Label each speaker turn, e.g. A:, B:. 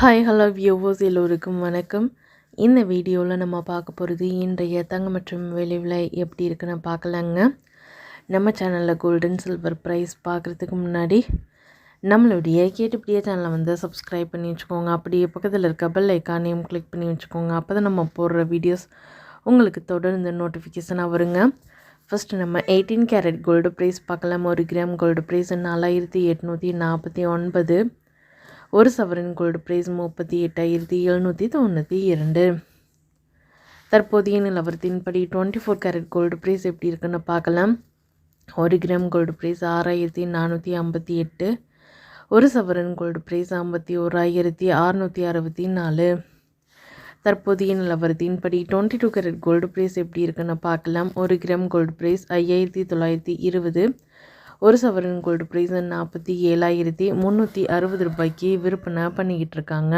A: Hi hello viewers எல்லோருக்கும் வணக்கம். இந்த வீடியோவில் நம்ம பார்க்க போகிறது இன்றைய தங்கம் மற்றும் வெள்ளி விலை எப்படி இருக்குன்னு பார்க்கலாங்க. நம்ம சேனலில் கோல்டன் சில்வர் ப்ரைஸ் பார்க்குறதுக்கு முன்னாடி நம்மளுடைய கேட்டுப்படியே சேனலை வந்து சப்ஸ்கிரைப் பண்ணி வச்சுக்கோங்க. அப்படியே பக்கத்தில் இருக்க பெல் ஐக்கானையும் கிளிக் பண்ணி வச்சுக்கோங்க. அப்போ தான் நம்ம போடுற வீடியோஸ் உங்களுக்கு தொடர்ந்து நோட்டிஃபிகேஷனாக வருங்க. ஃபஸ்ட்டு நம்ம 18 கேரட் கோல்டு ப்ரைஸ் பார்க்கலாம். 1 கிராம் கோல்டு ப்ரைஸ் 4849. ஒரு சவரன் கோல்டு ப்ரைஸ் 38,792. தற்போதைய நிலவரத்தின்படி 24 கேரட் கோல்டு ப்ரைஸ் எப்படி இருக்குன்னு பார்க்கலாம். 1 கிராம் கோல்டு ப்ரைஸ் 6,458. ஒரு சவரன் கோல்டு ப்ரைஸ் 51,664. தற்போதைய நிலவரத்தின்படி 22 கேரட் கோல்டு ப்ரைஸ் எப்படி இருக்குன்னு பார்க்கலாம். 1 கிராம் கோல்டு ப்ரைஸ் 5,920. ஒரு சவரன் கோல்டு ப்ரைஸ் 47,360 ரூபாய்க்கு விற்பனை பண்ணிக்கிட்டு இருக்காங்க.